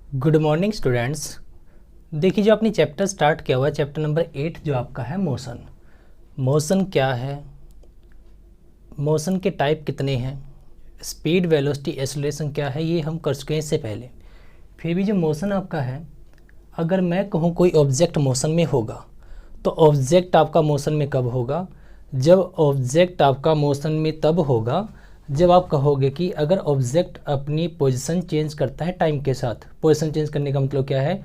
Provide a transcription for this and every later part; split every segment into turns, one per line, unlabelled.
Good morning students. देखिए, जो आपने चैप्टर स्टार्ट किया हुआ है, चैप्टर नंबर 8 जो आपका है मोशन। मोशन क्या है, मोशन के टाइप कितने हैं, स्पीड, वेलोसिटी, एक्सेलरेशन क्या है, ये हम कर चुके हैं इससे पहले। फिर भी जो मोशन आपका है, अगर मैं कहूँ कोई ऑब्जेक्ट मोशन में होगा तो ऑब्जेक्ट आपका मोशन में कब होगा? जब ऑब्जेक्ट आपका मोशन में तब होगा जब आप कहोगे कि अगर ऑब्जेक्ट अपनी पोजीशन चेंज करता है टाइम के साथ। पोजीशन चेंज करने का मतलब क्या है?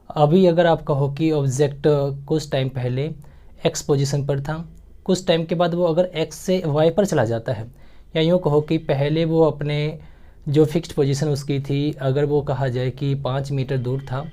अभी अगर आप कहो कि ऑब्जेक्ट कुछ टाइम पहले एक्स पोजीशन पर था, कुछ टाइम के बाद वो अगर एक्स से वाई पर चला जाता है, या यूँ कहो कि पहले वो अपने जो फिक्स्ड पोजीशन उसकी थी, अगर वो कहा जाए कि 5 मीटर दूर था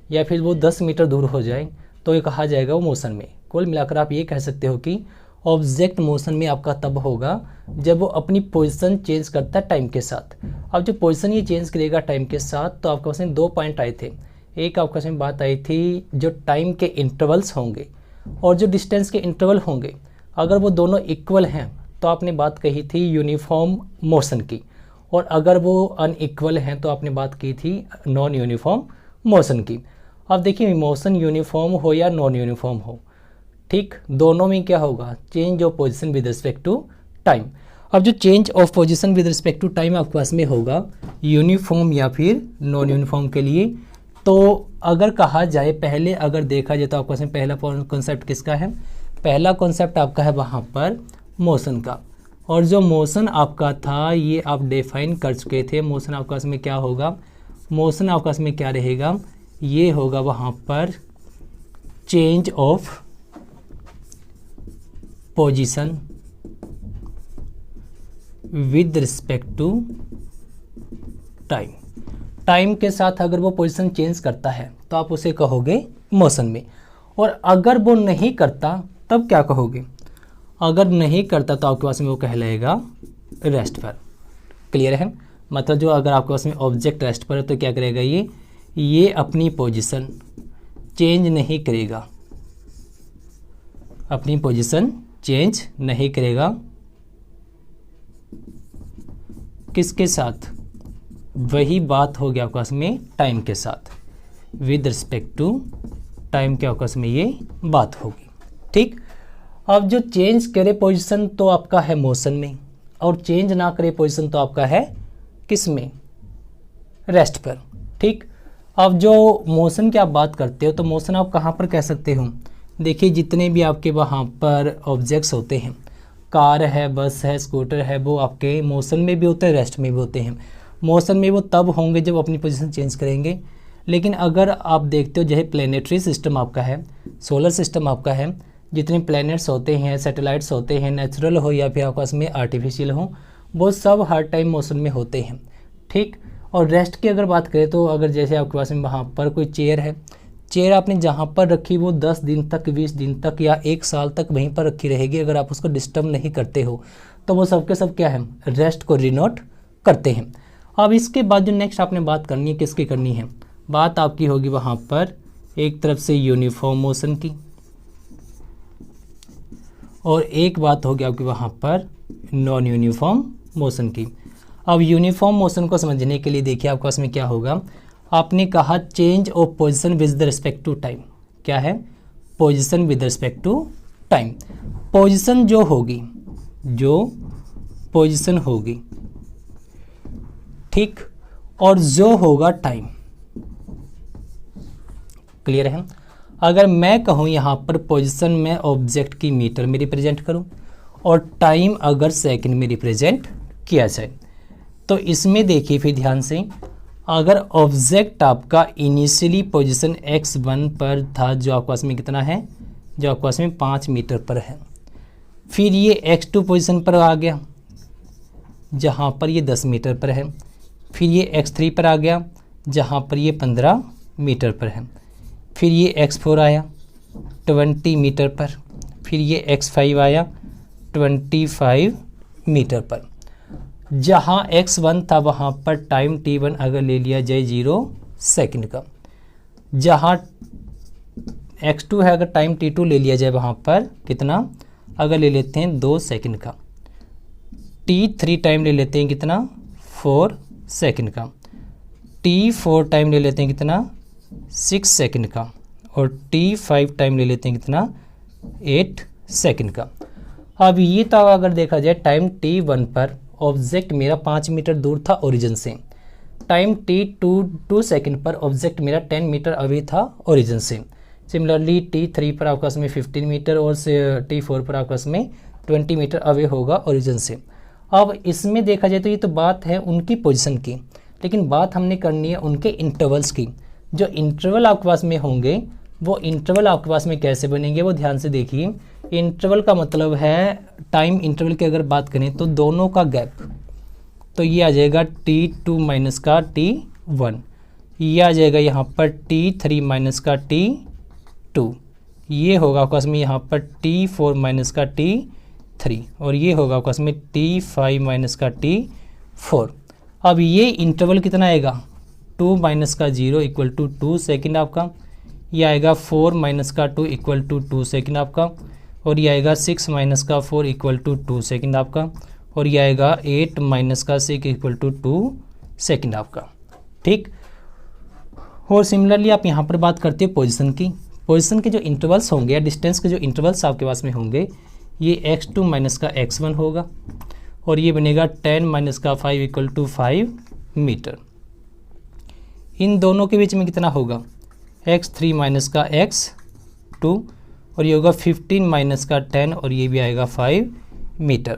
या फिर वो 10 मीटर दूर हो जाए, तो ये कहा जाएगा वो मोशन में। कुल मिलाकर आप ये कह सकते हो कि ऑब्जेक्ट मोशन में आपका तब होगा जब वो अपनी पोजीशन चेंज करता है टाइम के साथ। अब जो पोजीशन ये चेंज करेगा टाइम के साथ, तो आपके पास में 2 पॉइंट आए थे। एक आपके पास में बात आई थी जो टाइम के इंटरवल्स होंगे और जो डिस्टेंस के इंटरवल होंगे, अगर वो दोनों इक्वल हैं तो आपने बात कही थी यूनिफॉर्म मोशन की, और अगर वो अनइक्वल हैं तो आपने बात की थी नॉन यूनिफॉर्म मोशन की। अब देखिए, मोशन यूनिफॉर्म हो या नॉन यूनिफॉर्म हो, ठीक, दोनों में क्या होगा? Change of position with respect to time. अब जो change of position with respect to time आपके पास में होगा यूनिफॉर्म या फिर नॉन यूनिफॉर्म के लिए, तो अगर कहा जाए, पहले अगर देखा जाए तो आपके पास में पहला कॉन्सेप्ट किसका है? पहला कॉन्सेप्ट आपका है वहाँ पर मोशन का। और जो मोशन आपका था ये आप डिफाइन कर चुके थे। मोशन आपके पास में क्या होगा? मोशन आपके पास में क्या रहेगा? ये होगा वहाँ पर change of position with respect to time. Time के साथ अगर वो पोजीशन चेंज करता है तो आप उसे कहोगे मोशन में, और अगर वो नहीं करता तब क्या कहोगे? अगर नहीं करता तो आपके पास में वो कहलाएगा रेस्ट पर। क्लियर है? मतलब जो अगर आपके पास में ऑब्जेक्ट रेस्ट पर है तो क्या करेगा? ये अपनी पोजीशन चेंज नहीं करेगा, अपनी पोजीशन चेंज नहीं करेगा। किसके साथ? वही बात हो गया आपके पास में टाइम के साथ, विद रिस्पेक्ट टू टाइम के आपस में ये बात होगी। ठीक, अब जो चेंज करे पोजीशन तो आपका है मोशन में, और चेंज ना करे पोजीशन तो आपका है किस में? रेस्ट पर। ठीक, अब जो मोशन की आप बात करते हो तो मोशन आप कहाँ पर कह सकते हो? देखिए, जितने भी आपके वहाँ पर ऑब्जेक्ट्स होते हैं, कार है, बस है, स्कूटर है, वो आपके मोशन में भी होते हैं, रेस्ट में भी होते हैं। मोशन में वो तब होंगे जब अपनी पोजीशन चेंज करेंगे। लेकिन अगर आप देखते हो, जैसे प्लैनेटरी सिस्टम आपका है, सोलर सिस्टम आपका है, जितने प्लैनेट्स होते हैं, सैटेलाइट्स होते हैं, नेचुरल हो या फिर आपस में आर्टिफिशियल हो, वो सब हर टाइम मोशन में होते हैं। ठीक, और रेस्ट की अगर बात करें तो अगर जैसे आपके पास में वहाँ पर कोई चेयर है, चेयर आपने जहाँ पर रखी वो 10 दिन तक, 20 दिन तक या 1 साल तक वहीं पर रखी रहेगी। अगर आप उसको डिस्टर्ब नहीं करते हो तो वो सब के सब क्या है? रेस्ट को डिनोट करते हैं। अब इसके बाद जो नेक्स्ट आपने बात करनी है, किसकी करनी है? बात आपकी होगी वहाँ पर एक तरफ से यूनिफॉर्म मोशन की, और एक बात होगी आपकी वहाँ पर नॉन यूनिफॉर्म मोशन की। अब यूनिफॉर्म मोशन को समझने के लिए देखिए आपके पास में क्या होगा। आपने कहा change of position with respect to time. क्या है? Position with respect to time. Position जो होगी, जो पोजीशन होगी, ठीक, और जो होगा टाइम। क्लियर है? अगर मैं कहूँ यहाँ पर पोजीशन में ऑब्जेक्ट की मीटर में रिप्रेजेंट करूँ और टाइम अगर सेकंड में रिप्रेजेंट किया जाए, तो इसमें देखिए फिर ध्यान से, अगर ऑब्जेक्ट आपका इनिशियली पोजीशन x1 पर था, जो आपके पास में कितना है? जो आपके पास में 5 मीटर पर है, फिर ये x2 पोजीशन पर आ गया जहाँ पर ये 10 मीटर पर है, फिर ये x3 पर आ गया जहाँ पर ये 15 मीटर पर है, फिर ये x4 आया 20 मीटर पर, फिर ये x5 आया 25 मीटर पर। जहाँ x1 था वहाँ पर टाइम t1 अगर ले लिया जाए 0 सेकंड का, जहाँ x2 है अगर टाइम t2 ले लिया जाए वहाँ पर कितना? अगर ले लेते हैं 2 सेकंड का। t3 टाइम ले लेते हैं कितना? 4 सेकंड का। T4 टाइम ले लेते हैं कितना 6 सेकंड का, और T5 टाइम ले लेते हैं कितना 8 सेकंड का। अब ये तो अगर देखा जाए टाइम T1 पर ऑब्जेक्ट मेरा 5 मीटर दूर था ओरिजिन से, टाइम T2 2 सेकंड पर ऑब्जेक्ट मेरा 10 मीटर अवे था ओरिजिन से। सिमिलरली T3 पर आपस में 15 मीटर और T4 पर आपस में 20 मीटर अवे होगा ओरिजिन से। अब इसमें देखा जाए तो ये तो बात है उनकी पोजीशन की, लेकिन बात हमने करनी है उनके इंटरवल्स की। जो इंटरवल आपके पास में होंगे वो इंटरवल आपके पास में कैसे बनेंगे वो ध्यान से देखिए। इंटरवल का मतलब है टाइम इंटरवल की अगर बात करें तो दोनों का गैप, तो ये आ जाएगा T2 माइनस का T1, ये आ जाएगा यहाँ पर T3 माइनस का T2, ये होगा आपके पास में यहाँ पर T4 माइनस का T3, और ये होगा आपके पास में T5 माइनस का T4। अब ये इंटरवल कितना आएगा 2 माइनस का 0 इक्वल टू 2 सेकेंड आपका, ये आएगा 4 माइनस का 2 इक्वल टू 2 सेकेंड आपका, और ये आएगा 6 माइनस का 4 इक्वल टू 2 सेकेंड आपका, और ये आएगा 8 माइनस का 6 इक्वल टू 2 सेकेंड आपका। ठीक, और सिमिलरली आप यहाँ पर बात करते हो पोजीशन की। पोजीशन के जो इंटरवल्स होंगे या डिस्टेंस के जो इंटरवल्स आपके पास में होंगे ये x2 माइनस का x1 होगा, और ये बनेगा 10 माइनस का 5 इक्वल टू 5 मीटर। इन दोनों के बीच में कितना होगा x3 माइनस का x2, और ये होगा 15 माइनस का 10, और ये भी आएगा 5 मीटर।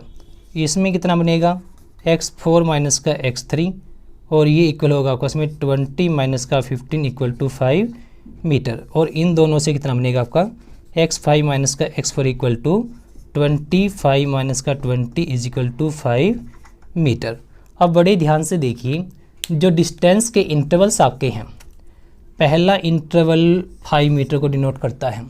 इसमें कितना बनेगा x4 माइनस का x3, और ये इक्वल होगा आपका इसमें 20 माइनस का 15 इक्वल टू 5 मीटर। और इन दोनों से कितना बनेगा आपका x5 माइनस का x4 इक्वल टू 25 माइनस का 20 इज इक्वल टू 5 मीटर। अब बड़े ध्यान से देखिए जो डिस्टेंस के इंटरवल्स आपके हैं, पहला इंटरवल 5 मीटर को डिनोट करता है,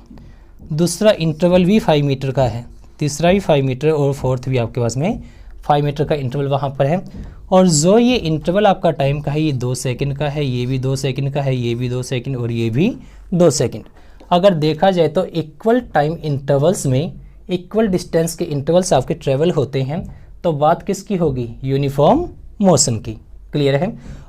दूसरा इंटरवल भी 5 मीटर का है, तीसरा भी 5 मीटर, और फोर्थ भी आपके पास में 5 मीटर का इंटरवल वहाँ पर है। और जो ये इंटरवल आपका टाइम का है ये 2 सेकंड का है, ये भी 2 सेकंड का है, ये भी 2 सेकंड, और ये भी 2 सेकंड। अगर देखा जाए तो इक्वल टाइम इंटरवल्स में इक्वल डिस्टेंस के इंटरवल्स आपके ट्रेवल होते हैं, तो बात किसकी होगी यूनिफॉर्म मोशन की। क्लियर है।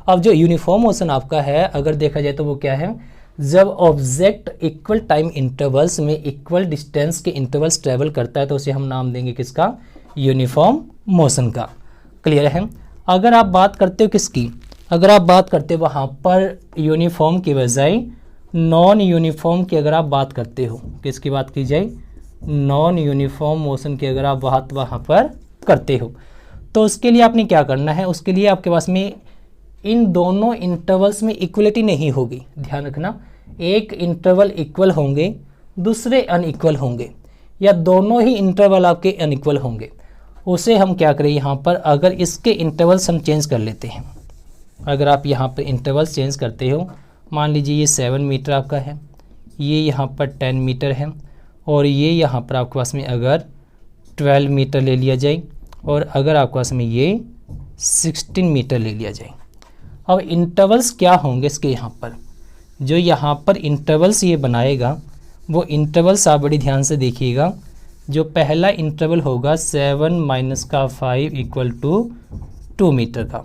अब जो यूनिफॉर्म मोशन आपका है अगर देखा जाए तो वो क्या है, जब ऑब्जेक्ट इक्वल टाइम इंटरवल्स में इक्वल डिस्टेंस के इंटरवल्स ट्रेवल करता है तो उसे हम नाम देंगे किसका, यूनिफॉर्म मोशन का। क्लियर है। अगर आप बात करते हो किसकी, अगर आप बात करते हो वहाँ पर यूनिफॉर्म की बजाय नॉन यूनिफॉर्म की अगर आप बात करते हो, किसकी बात की जाए, नॉन यूनिफॉर्म मोशन की अगर आप बात वहाँ पर करते हो, तो उसके लिए आपने क्या करना है, उसके लिए आपके पास में इन दोनों इंटरवल्स में इक्वलिटी नहीं होगी। ध्यान रखना, एक इंटरवल इक्वल होंगे दूसरे अनइक्वल होंगे, या दोनों ही इंटरवल आपके अनइक्वल होंगे। उसे हम क्या करें यहाँ पर, अगर इसके इंटरवल्स हम चेंज कर लेते हैं, अगर आप यहाँ पर इंटरवल्स चेंज करते हो, मान लीजिए ये 7 मीटर आपका है, ये यहाँ पर 10 मीटर है, और ये यहाँ पर आपके पास में अगर 12 मीटर ले लिया जाए, और अगर आपके पास में ये 16 मीटर ले लिया जाए। अब इंटरवल्स क्या होंगे इसके यहाँ पर, जो यहाँ पर इंटरवल्स ये बनाएगा वो इंटरवल्स आप बड़ी ध्यान से देखिएगा। जो पहला इंटरवल होगा 7 माइनस का 5 इक्वल टू 2 मीटर का।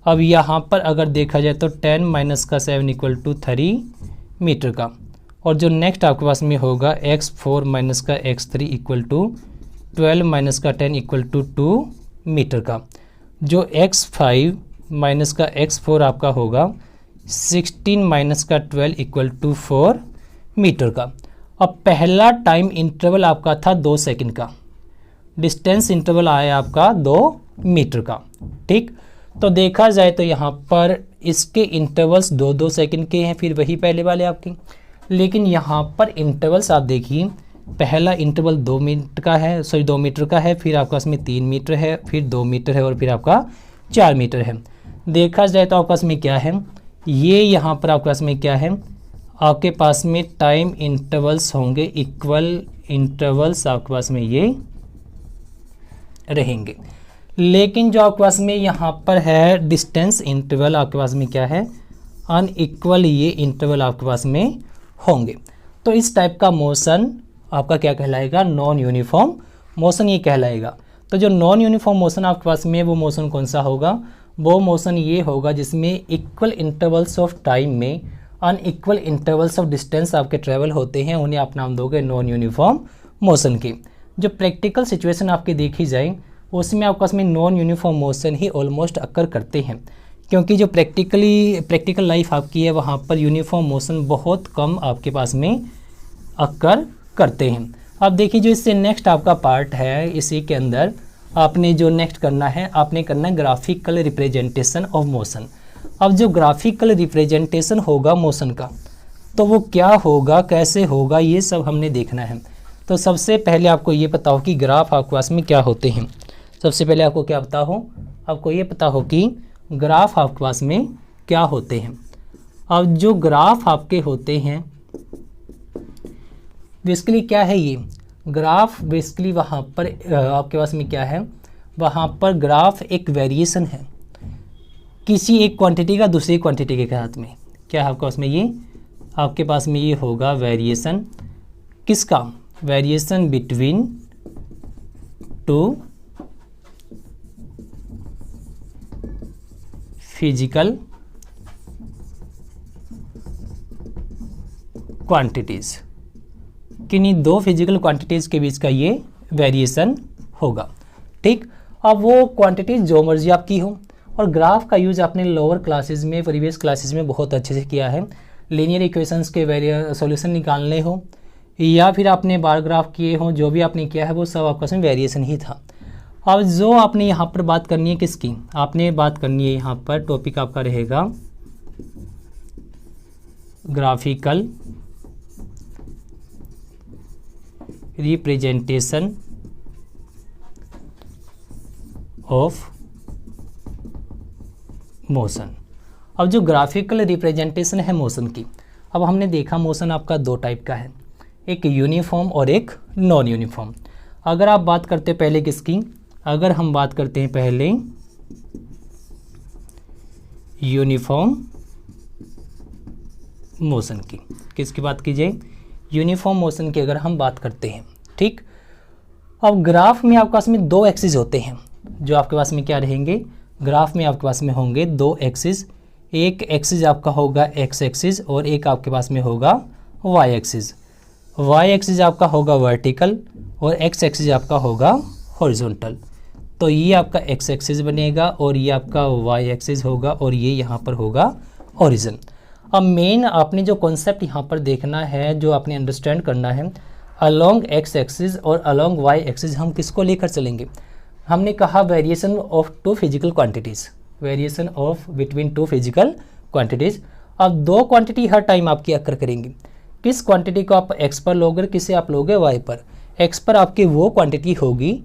अब यहाँ पर अगर देखा जाए तो 10 माइनस का 7 इक्वल टू 3 मीटर का। और जो नेक्स्ट आपके पास में होगा x4 माइनस का x3 इक्वल टू 12 माइनस का 10 इक्वल टू 2 मीटर का। जो x5 माइनस का x4 आपका होगा 16 माइनस का 12 इक्वल टू 4 मीटर का। अब पहला टाइम इंटरवल आपका था 2 सेकंड का, डिस्टेंस इंटरवल आया आपका 2 मीटर का। ठीक, तो देखा जाए तो यहाँ पर इसके इंटरवल्स 2-2 सेकंड के हैं, फिर वही पहले वाले आपके। लेकिन यहाँ पर इंटरवल्स आप देखिए, पहला इंटरवल 2 मीटर का है, 2 मीटर का है, फिर आपके पास में 3 मीटर है, फिर 2 मीटर है, और फिर आपका 4 मीटर है। देखा जाए तो आपके पास में क्या है, ये यहाँ पर आपके पास में क्या है, आपके पास में टाइम इंटरवल्स होंगे, इक्वल इंटरवल्स आपके पास में ये रहेंगे। लेकिन जो आपके पास में यहाँ पर है डिस्टेंस इंटरवल आपके पास में क्या है, अनइक्वल ये इंटरवल आपके पास में होंगे। तो इस टाइप का मोशन आपका क्या कहलाएगा, नॉन यूनिफॉर्म मोशन ये कहलाएगा। तो जो नॉन यूनिफॉर्म मोशन आपके पास में वो मोशन कौन सा होगा, वो मोशन ये होगा जिसमें इक्वल इंटरवल्स ऑफ टाइम में अनइक्वल इंटरवल्स ऑफ डिस्टेंस आपके ट्रेवल होते हैं, उन्हें आप नाम दोगे नॉन यूनिफॉर्म मोशन के। जो प्रैक्टिकल सिचुएशन आपकी देखी जाए उसमें आपके पास में नॉन यूनिफॉर्म मोशन ही ऑलमोस्ट अकर करते हैं, क्योंकि जो प्रैक्टिकल लाइफ आपकी है वहाँ पर यूनिफॉर्म मोशन बहुत कम आपके पास में अकर करते हैं। अब देखिए जो इससे नेक्स्ट आपका पार्ट है, इसी के अंदर आपने जो नेक्स्ट करना है, आपने करना है ग्राफिकल रिप्रेजेंटेशन ऑफ मोशन। अब जो ग्राफिकल रिप्रेजेंटेशन होगा मोशन का, तो वो क्या होगा, कैसे होगा, ये सब हमने देखना है। तो सबसे पहले आपको ये पता हो कि ग्राफ आपके पास में क्या होते हैं। सबसे पहले आपको क्या पता हो, आपको ये पता हो कि ग्राफ आपके पास में क्या होते हैं। अब जो ग्राफ आपके होते हैं बेसिकली क्या है, ये ग्राफ बेसिकली वहाँ पर आपके पास में क्या है, वहाँ पर ग्राफ एक वेरिएशन है किसी एक क्वांटिटी का दूसरी क्वांटिटी के साथ में। क्या है आपके पास में, ये आपके पास में ये होगा वेरिएशन किसका, variation between two physical quantities, किन्हीं दो फिजिकल क्वांटिटीज़ के बीच का ये वेरिएशन होगा। ठीक, अब वो क्वांटिटीज़ जो मर्जी आपकी हो, और ग्राफ का यूज़ आपने लोअर क्लासेस में, प्रीवियस क्लासेस में बहुत अच्छे से किया है। लीनियर इक्वेशंस के सॉल्यूशन निकालने हो या फिर आपने बार ग्राफ किए हो, जो भी आपने किया है वो सब आपका उसमें वेरिएशन ही था। अब जो आपने यहाँ पर बात करनी है किसकी, आपने बात करनी है यहाँ पर टॉपिक आपका रहेगा ग्राफिकल रिप्रेजेंटेशन ऑफ मोशन। अब जो ग्राफिकल रिप्रेजेंटेशन है मोशन की, अब हमने देखा मोशन आपका दो टाइप का है, एक यूनिफॉर्म और एक नॉन यूनिफॉर्म। अगर आप बात करते पहले किसकी, अगर हम बात करते हैं पहले यूनिफॉर्म मोशन की, किसकी बात कीजिए, यूनिफॉर्म मोशन की अगर हम बात करते हैं। ठीक, अब ग्राफ में आपके पास में दो एक्सिस होते हैं, जो आपके पास में क्या रहेंगे, ग्राफ में आपके पास में होंगे दो एक्सिस। एक एक्सिस आपका होगा एक्स एक्सिस और एक आपके पास में होगा वाई एक्सिस। वाई एक्सिस आपका होगा वर्टिकल और एक्स एक्सिस आपका होगा हॉरिजॉन्टल। तो ये आपका एक्स एक्सिस बनेगा और ये आपका वाई एक्सिस होगा और ये यहाँ पर होगा ओरिजिन। अब मेन आपने जो कॉन्सेप्ट यहाँ पर देखना है, जो आपने अंडरस्टैंड करना है, अलोंग एक्स एक्सिस और अलोंग वाई एक्सिस हम किसको लेकर चलेंगे। हमने कहा variation of two physical quantities, variation of between two physical quantities. अब दो क्वांटिटी हर टाइम आपकी अकर करेंगी। किस क्वांटिटी को आप एक्स पर लोगे, किसे आप लोगे वाई पर। एक्स पर आपकी वो क्वांटिटी होगी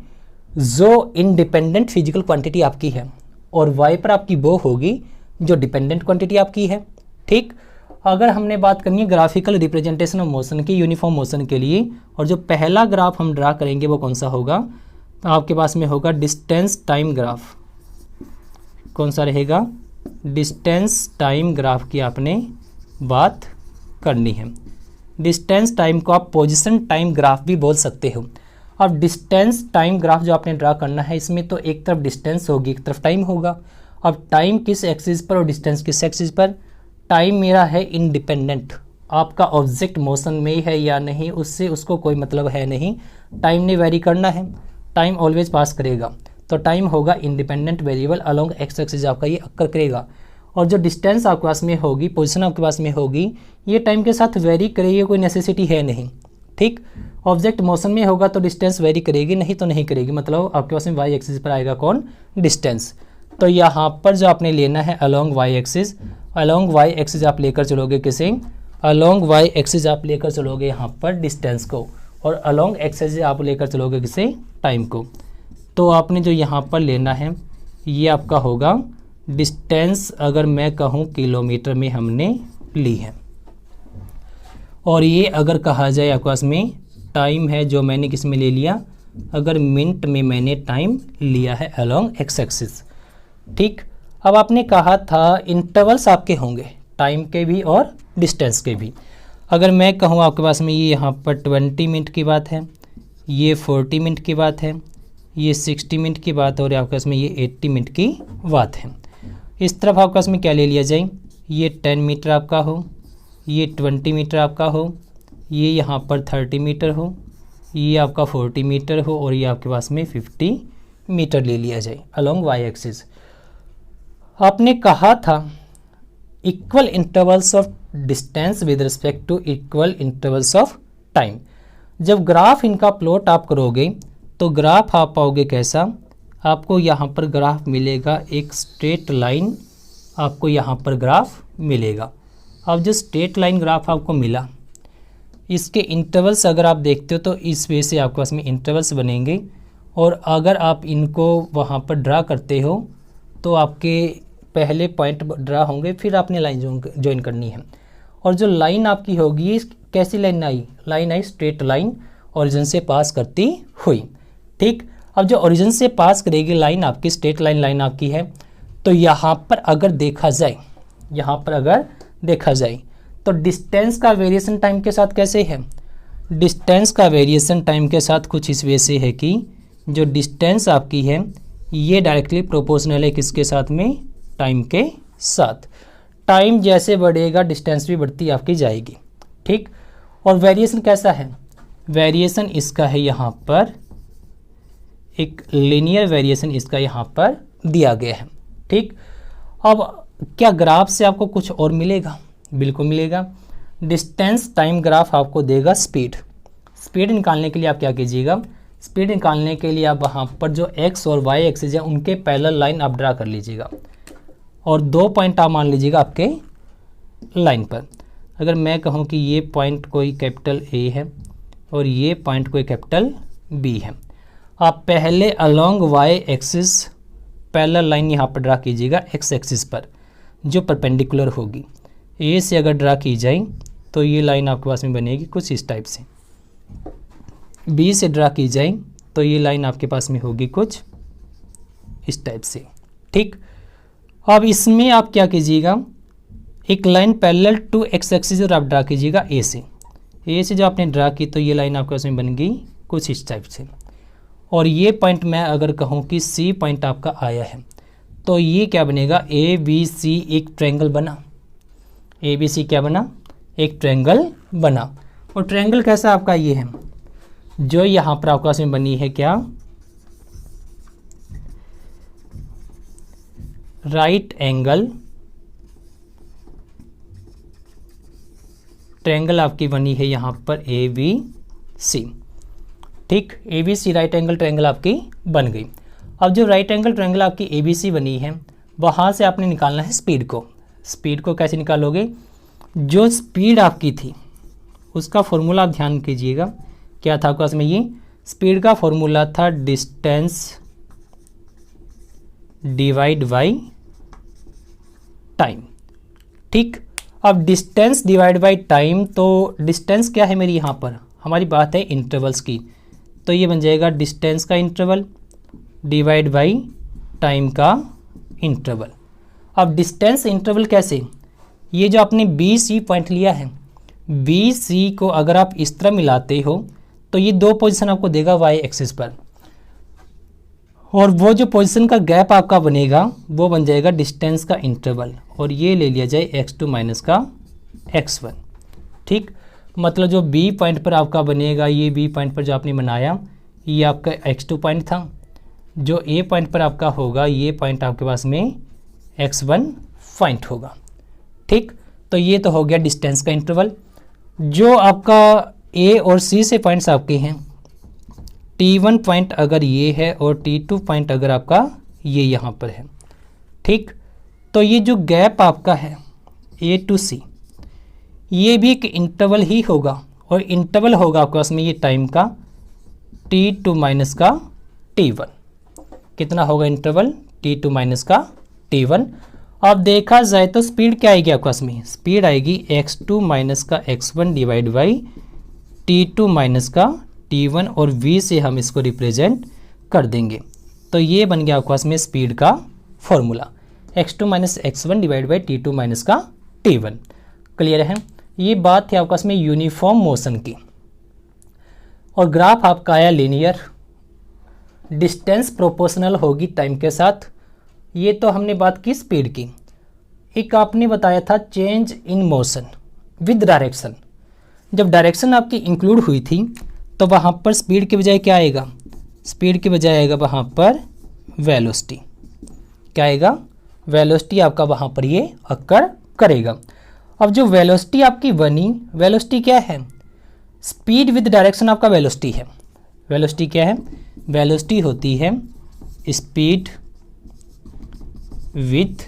जो इंडिपेंडेंट फिजिकल क्वांटिटी आपकी है और वाई पर आपकी वो होगी जो डिपेंडेंट क्वांटिटी आपकी है। ठीक, अगर हमने बात करनी है ग्राफिकल रिप्रेजेंटेशन ऑफ मोशन की यूनिफॉर्म मोशन के लिए, और जो पहला ग्राफ हम ड्रा करेंगे वो कौन सा होगा, तो आपके पास में होगा डिस्टेंस टाइम ग्राफ। कौन सा रहेगा, डिस्टेंस टाइम ग्राफ की आपने बात करनी है। डिस्टेंस टाइम को आप पोजीशन टाइम ग्राफ भी बोल सकते हो। अब डिस्टेंस टाइम ग्राफ जो आपने ड्रा करना है, इसमें तो एक तरफ डिस्टेंस होगी, एक तरफ टाइम होगा। अब टाइम किस एक्सिस पर और डिस्टेंस किस एक्सिस पर। टाइम मेरा है इंडिपेंडेंट, आपका ऑब्जेक्ट मोशन में ही है या नहीं उससे उसको कोई मतलब है नहीं, टाइम ने वेरी करना है, टाइम ऑलवेज पास करेगा। तो टाइम होगा independent variable, along X axis आपका ये अक्कर करेगा। और जो डिस्टेंस आपके पास में होगी, पोजीशन आपके पास में होगी, ये टाइम के साथ वेरी करेगी, कोई नेसेसिटी है नहीं। ठीक, ऑब्जेक्ट मोशन में होगा तो डिस्टेंस वेरी करेगी, नहीं तो नहीं करेगी, मतलब आपके पास में वाई एक्सिस पर आएगा कौन, डिस्टेंस। तो यहाँ पर जो आपने लेना है along Y axis, along Y axis आप लेकर चलोगे किसे, अलोंग वाई एक्सिस आप लेकर चलोगे यहाँ पर डिस्टेंस को, और अलोंग एक्सिस आप लेकर चलोगे किसे, टाइम को। तो आपने जो यहाँ पर लेना है ये आपका होगा डिस्टेंस, अगर मैं कहूँ किलोमीटर में हमने ली है, और ये अगर कहा जाए आपके पास में टाइम है जो मैंने किस में ले लिया, अगर मिनट में मैंने टाइम लिया है अलोंग एक्स एक्सिस। ठीक, अब आपने कहा था इंटरवल्स आपके होंगे टाइम के भी और डिस्टेंस के भी। अगर मैं कहूँ आपके पास में ये यहाँ पर 20 मिनट की बात है, ये 40 मिनट की बात है, ये 60 मिनट की बात है और आपके पास में ये 80 मिनट की बात है। इस तरफ आपका इसमें क्या ले लिया जाए, ये 10 मीटर आपका हो, ये 20 मीटर आपका हो, ये यहाँ पर 30 मीटर हो, ये आपका 40 मीटर हो और ये आपके पास में 50 मीटर ले लिया जाए अलोंग वाई एक्सिस। आपने कहा था equal intervals of distance with respect to equal intervals of time. जब ग्राफ इनका प्लॉट आप करोगे तो ग्राफ आप पाओगे कैसा, आपको यहाँ पर ग्राफ मिलेगा एक स्ट्रेट लाइन, आपको यहाँ पर ग्राफ मिलेगा। अब जो स्ट्रेट लाइन ग्राफ आपको मिला, इसके इंटरवल्स अगर आप देखते हो तो इस वे से आपके पास में इंटरवल्स बनेंगे, और अगर आप इनको वहाँ पर ड्रा करते हो तो आपके पहले पॉइंट ड्रा होंगे, फिर आपने लाइन ज्वाइन करनी है। और जो लाइन आपकी होगी कैसी लाइन आई, लाइन आई स्ट्रेट लाइन ओरिजिन से पास करती हुई। ठीक, अब जो ओरिजिन से पास करेगी लाइन आपकी स्ट्रेट लाइन आपकी है, तो यहाँ पर अगर देखा जाए, यहाँ पर अगर देखा जाए तो डिस्टेंस का वेरिएशन टाइम के साथ कैसे है, डिस्टेंस का वेरिएशन टाइम के साथ कुछ इस वे से है कि जो डिस्टेंस आपकी है ये डायरेक्टली प्रोपोर्शनल है किसके साथ में, टाइम के साथ। टाइम जैसे बढ़ेगा डिस्टेंस भी बढ़ती आपकी जाएगी। ठीक, और वेरिएशन कैसा है, वेरिएशन इसका है यहाँ पर एक लीनियर वेरिएशन इसका यहाँ पर दिया गया है। ठीक, अब क्या ग्राफ से आपको कुछ और मिलेगा, बिल्कुल मिलेगा। डिस्टेंस टाइम ग्राफ आपको देगा स्पीड। स्पीड निकालने के लिए आप क्या कीजिएगा, स्पीड निकालने के लिए आप वहाँ पर जो एक्स और वाई एक्सिस है उनके पैरेलल लाइन आप ड्रा कर लीजिएगा, और 2 पॉइंट आप मान लीजिएगा आपके लाइन पर। अगर मैं कहूँ कि ये पॉइंट कोई कैपिटल ए है और ये पॉइंट कोई कैपिटल बी है, आप पहले along Y axis parallel line यहाँ पर ड्रा कीजिएगा एक्स एक्सिस पर जो परपेंडिकुलर होगी। ए से अगर ड्रा की जाए तो ये लाइन आपके पास में बनेगी कुछ इस टाइप से, बी से ड्रा की जाए तो ये लाइन आपके पास में होगी कुछ इस टाइप से। ठीक, अब इसमें आप क्या कीजिएगा, एक line parallel to X axis और आप ड्रा कीजिएगा ए से जो आपने ड्रा की तो ये लाइन आपके पास में बन गई कुछ इस टाइप से। और ये पॉइंट मैं अगर कहूँ कि सी पॉइंट आपका आया है तो ये क्या बनेगा, ए बी सी एक ट्रायंगल बना, ए बी सी क्या बना, एक ट्रायंगल बना। और ट्रायंगल कैसा आपका ये है, जो यहाँ पर आपके पास में बनी है क्या, राइट एंगल ट्रायंगल आपकी बनी है यहाँ पर ए बी सी। ठीक, A B C right angle triangle आपकी बन गई। अब जो राइट एंगल ट्रायंगल आपकी ए बी सी बनी है वहाँ से आपने निकालना है स्पीड को। स्पीड को कैसे निकालोगे, जो स्पीड आपकी थी उसका फॉर्मूला आप ध्यान कीजिएगा, क्या था आपके पास में, ये स्पीड का फॉर्मूला था डिस्टेंस डिवाइड बाई टाइम। ठीक, अब डिस्टेंस डिवाइड बाई टाइम, तो डिस्टेंस क्या है मेरी यहाँ पर, हमारी बात है इंटरवल्स की, तो ये बन जाएगा डिस्टेंस का इंटरवल डिवाइड बाई टाइम का इंटरवल। अब डिस्टेंस इंटरवल कैसे, ये जो आपने बी सी पॉइंट लिया है, बी सी को अगर आप इस तरह मिलाते हो तो ये 2 पोजीशन आपको देगा वाई एक्सिस पर, और वो जो पोजीशन का गैप आपका बनेगा वो बन जाएगा डिस्टेंस का इंटरवल, और ये ले लिया जाए x2 माइनस का x1। ठीक, मतलब जो बी पॉइंट पर आपका बनेगा, ये बी पॉइंट पर जो आपने बनाया ये आपका x2 पॉइंट था, जो ए पॉइंट पर आपका होगा ये पॉइंट आपके पास में x1 पॉइंट होगा। ठीक, तो ये तो हो गया डिस्टेंस का इंटरवल। जो आपका ए और सी से पॉइंट्स आपके हैं, T1 पॉइंट अगर ये है और T2 पॉइंट अगर आपका ये यहाँ पर है। ठीक, तो ये जो गैप आपका है A to C, ये भी एक इंटरवल ही होगा, और इंटरवल होगा आपके पास में ये टाइम का T2 माइनस का T1। कितना होगा इंटरवल, T2 माइनस का T1। अब देखा जाए तो स्पीड क्या आएगी आपके पास में, स्पीड आएगी x2 माइनस का x1 divide by T2 minus का T1, और v से हम इसको रिप्रेजेंट कर देंगे, तो ये बन गया आपके पास में स्पीड का formula x2 minus x1 divide by T2 minus का T1। क्लियर है, ये बात थी आपके पास में यूनिफॉर्म मोशन की। और ग्राफ आपका आया लीनियर, डिस्टेंस प्रोपोर्शनल होगी टाइम के साथ, ये तो हमने बात की स्पीड की। एक आपने बताया था change in motion with direction. जब डायरेक्शन आपकी इंक्लूड हुई थी तो वहाँ पर स्पीड के बजाय क्या आएगा, स्पीड के बजाय आएगा वहाँ पर वेलोसिटी। क्या आएगा, वेलोसिटी आपका वहाँ पर ये अक्कर करेगा। अब जो वेलोसिटी आपकी बनी, वेलोसिटी क्या है, स्पीड विद डायरेक्शन आपका वेलोसिटी है। वेलोसिटी क्या है, वेलोसिटी होती है स्पीड विथ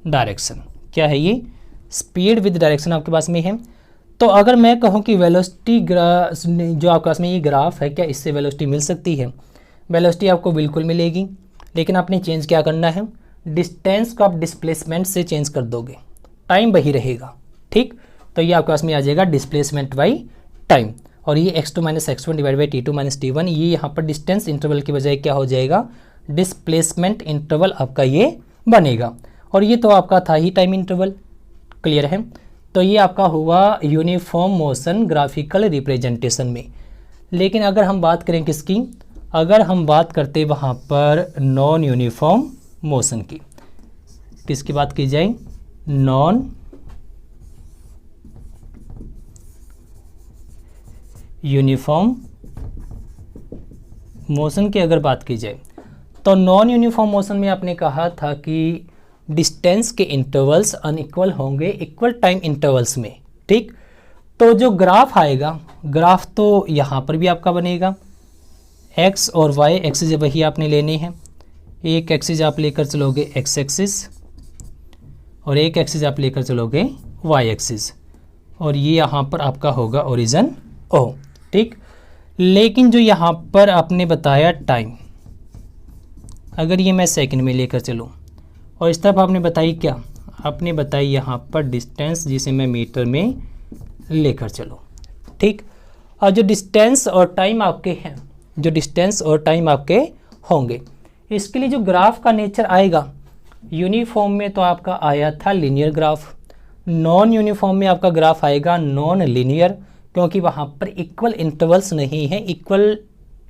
डायरेक्शन। क्या है ये, स्पीड विद डायरेक्शन आपके पास में है। तो अगर मैं कहूँ कि वेलोसिटी जो आपके पास में ये ग्राफ है, क्या इससे वेलोसिटी मिल सकती है? वेलोसिटी आपको बिल्कुल मिलेगी, लेकिन आपने चेंज क्या करना है, डिस्टेंस को आप डिस्प्लेसमेंट से चेंज कर दोगे, टाइम वही रहेगा। ठीक, तो ये आपके पास में आ जाएगा डिस्प्लेसमेंट बाई टाइम। और ये x2 - x1 divide by t2 - t1, ये यहाँ पर डिस्टेंस इंटरवल की बजाय क्या हो जाएगा, डिस्प्लेसमेंट इंटरवल आपका ये बनेगा। और ये तो आपका था ही टाइम इंटरवल। क्लियर है? तो ये आपका हुआ यूनिफॉर्म मोशन ग्राफिकल रिप्रेजेंटेशन में। लेकिन अगर हम बात करें किसकी, अगर हम बात करते वहाँ पर नॉन यूनिफॉर्म मोशन की, किसकी बात की जाए, नॉन यूनिफॉर्म मोशन की अगर बात की जाए, तो नॉन यूनिफॉर्म मोशन में आपने कहा था कि डिस्टेंस के इंटरवल्स अनइक्वल होंगे इक्वल टाइम इंटरवल्स में। ठीक, तो जो ग्राफ आएगा, ग्राफ तो यहाँ पर भी आपका बनेगा, एक्स और वाई एक्सिस वही आपने लेने हैं। एक एक्सिस आप लेकर चलोगे एक्स एक्सिस और एक एक्सिस आप लेकर चलोगे वाई एक्सिस, और ये यहाँ पर आपका होगा ओरिजिन ओ। ठीक, लेकिन जो यहाँ पर आपने बताया टाइम, अगर ये मैं सेकंड में लेकर चलूँ, और इस तरफ आपने बताई क्या, आपने बताई यहाँ पर डिस्टेंस जिसे मैं मीटर में लेकर चलूँ। ठीक, और जो डिस्टेंस और टाइम आपके हैं, जो डिस्टेंस और टाइम आपके होंगे, इसके लिए जो ग्राफ का नेचर आएगा, यूनिफॉर्म में तो आपका आया था लीनियर ग्राफ, नॉन यूनिफॉर्म में आपका ग्राफ आएगा नॉन लीनियर, क्योंकि वहाँ पर इक्वल इंटरवल्स नहीं है। इक्वल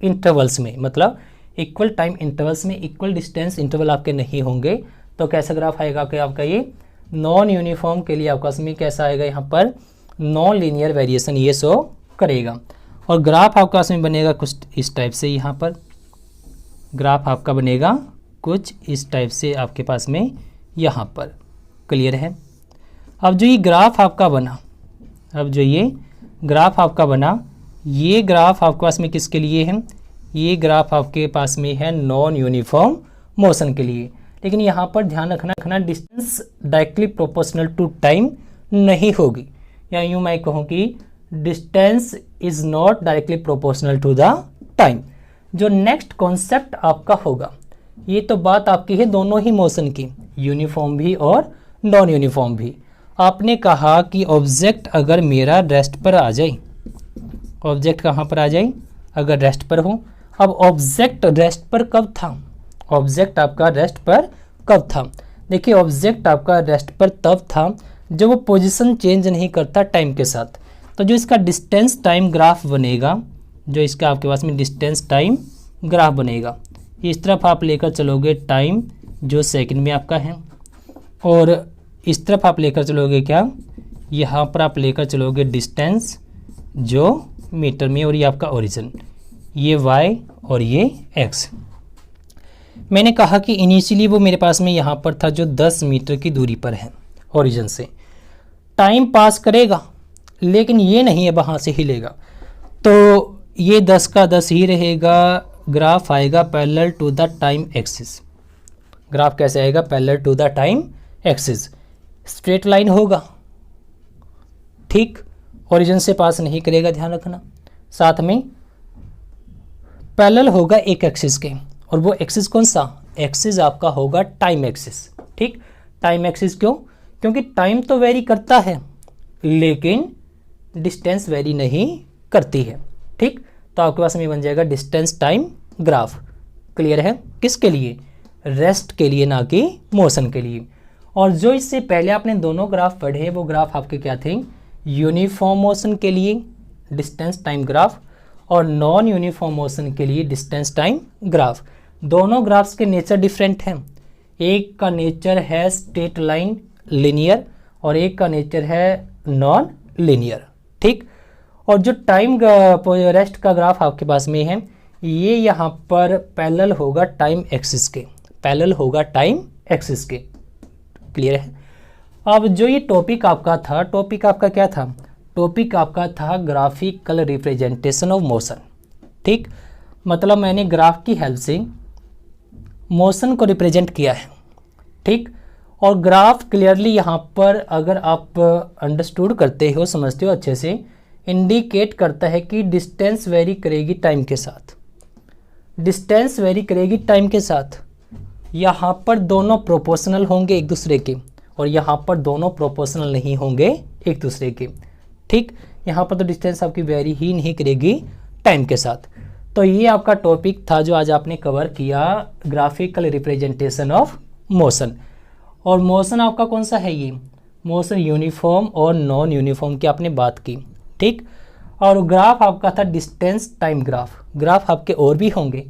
इंटरवल्स में मतलब इक्वल टाइम इंटरवल्स में इक्वल डिस्टेंस इंटरवल आपके नहीं होंगे, तो कैसा ग्राफ आएगा आपका ये नॉन यूनिफॉर्म के लिए आपका में कैसा आएगा, यहाँ पर नॉन लीनियर वेरिएशन ये शो करेगा। और ग्राफ आपका में बनेगा कुछ इस टाइप से, यहाँ पर ग्राफ आपका बनेगा कुछ इस टाइप से आपके पास में यहाँ पर। क्लियर है? अब जो ये ग्राफ आपका बना, अब जो ये ग्राफ आपका बना, ये ग्राफ आपके पास में किसके लिए है, ये ग्राफ आपके पास में है नॉन यूनिफॉर्म मोशन के लिए। लेकिन यहाँ पर ध्यान रखना distance directly proportional to time नहीं होगी, या यूँ मैं कहूँ कि distance is not directly proportional to the time. जो नेक्स्ट कॉन्सेप्ट आपका होगा, ये तो बात आपकी है दोनों ही मोशन की, यूनिफॉर्म भी और नॉन यूनिफॉर्म भी। आपने कहा कि ऑब्जेक्ट अगर मेरा रेस्ट पर आ जाए, ऑब्जेक्ट कहाँ पर आ जाए, अगर रेस्ट पर हो। अब ऑब्जेक्ट रेस्ट पर कब था, ऑब्जेक्ट आपका रेस्ट पर कब था, देखिए ऑब्जेक्ट आपका रेस्ट पर तब था जब वो पोजीशन चेंज नहीं करता टाइम के साथ। तो जो इसका डिस्टेंस टाइम ग्राफ बनेगा, जो इसका आपके पास में डिस्टेंस टाइम ग्राफ बनेगा, इस तरफ आप लेकर चलोगे टाइम जो सेकंड में आपका है, और इस तरफ आप लेकर चलोगे क्या, यहाँ पर आप लेकर चलोगे डिस्टेंस जो मीटर में, और ये आपका ओरिजिन, ये y और ये x। मैंने कहा कि इनिशियली वो मेरे पास में यहाँ पर था जो 10 मीटर की दूरी पर है ओरिजिन से, टाइम पास करेगा लेकिन ये नहीं है वहाँ से हिलेगा, तो ये 10 का 10 ही रहेगा। ग्राफ आएगा parallel to the time axis. Graph कैसे आएगा, parallel to the time axis, straight line होगा। ठीक, ओरिजिन से पास नहीं करेगा, ध्यान रखना। साथ में पैरेलल होगा एक एक्सिस के, और वो एक्सिस कौन सा, एक्सिस आपका होगा टाइम एक्सिस। ठीक, टाइम एक्सिस क्यों, क्योंकि टाइम तो वेरी करता है लेकिन डिस्टेंस वेरी नहीं करती है। ठीक, तो आपके पास में बन जाएगा डिस्टेंस टाइम ग्राफ। क्लियर है? किसके लिए, रेस्ट के लिए, ना कि मोशन के लिए। और जो इससे पहले आपने दोनों ग्राफ पढ़े, वो ग्राफ आपके क्या थे, यूनिफॉर्म मोशन के लिए डिस्टेंस टाइम ग्राफ और नॉन यूनिफॉर्म मोशन के लिए डिस्टेंस टाइम ग्राफ। दोनों ग्राफ्स के नेचर डिफरेंट हैं। एक का नेचर है स्ट्रेट लाइन लिनियर और एक का नेचर है नॉन लिनियर, ठीक। और जो टाइम रेस्ट का ग्राफ आपके पास में है, ये यहाँ पर पैरेलल होगा टाइम एक्सिस के, पैरेलल होगा टाइम एक्सिस के, क्लियर है। अब जो ये टॉपिक आपका था, टॉपिक आपका क्या था, टॉपिक आपका था ग्राफिकल रिप्रेजेंटेशन ऑफ मोशन, ठीक। मतलब मैंने ग्राफ की हेल्प से मोशन को रिप्रेजेंट किया है, ठीक। और ग्राफ क्लियरली यहाँ पर अगर आप अंडरस्टूड करते हो, समझते हो अच्छे से, इंडिकेट करता है कि डिस्टेंस वेरी करेगी टाइम के साथ, डिस्टेंस वेरी करेगी टाइम के साथ। यहाँ पर दोनों प्रोपोर्शनल होंगे एक दूसरे के और यहाँ पर दोनों प्रोपोर्शनल नहीं होंगे एक दूसरे के, ठीक। यहाँ पर तो डिस्टेंस आपकी वेरी ही नहीं करेगी टाइम के साथ। तो ये आपका टॉपिक था जो आज आपने कवर किया, ग्राफिकल रिप्रेजेंटेशन ऑफ मोशन। और मोशन आपका कौन सा है, ये मोशन यूनिफॉर्म और नॉन यूनिफॉर्म की आपने बात की, ठीक। और ग्राफ आपका था डिस्टेंस टाइम ग्राफ। ग्राफ आपके और भी होंगे,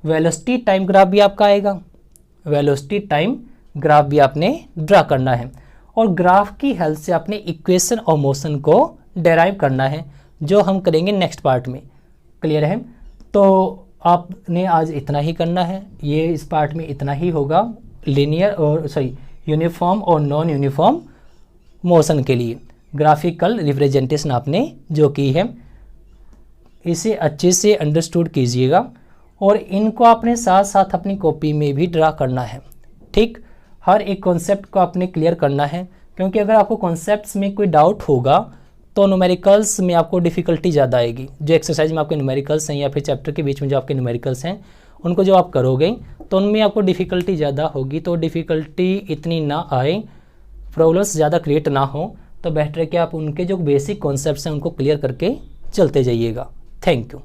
वेलोसिटी टाइम ग्राफ भी आपका आएगा, वेलोसिटी टाइम ग्राफ भी आपने ड्रा करना है। और ग्राफ की हेल्प से आपने इक्वेशन ऑफ मोशन को डेराइव करना है, जो हम करेंगे नेक्स्ट पार्ट में, क्लियर है। तो आपने आज इतना ही करना है, ये इस पार्ट में इतना ही होगा, लीनियर और यूनिफॉर्म और नॉन यूनिफॉर्म मोशन के लिए ग्राफिकल रिप्रेजेंटेशन आपने जो की है, इसे अच्छे से अंडरस्टूड कीजिएगा और इनको आपने साथ साथ अपनी कॉपी में भी ड्रा करना है, ठीक। हर एक कॉन्सेप्ट को आपने क्लियर करना है, क्योंकि अगर आपको कॉन्सेप्ट्स में कोई डाउट होगा तो न्यूमेरिकल्स में आपको डिफ़िकल्टी ज़्यादा आएगी। जो एक्सरसाइज में आपके न्यूमेरिकल्स हैं या फिर चैप्टर के बीच में जो आपके न्यूमेरिकल्स हैं, उनको जो आप करोगे तो उनमें आपको डिफ़िकल्टी ज़्यादा होगी। तो डिफ़िकल्टी इतनी ना आए, प्रॉब्लम्स ज़्यादा क्रिएट ना हो, तो बेहतर है कि आप उनके जो बेसिक कॉन्सेप्ट्स हैं उनको क्लियर करके चलते जाइएगा। Thank you.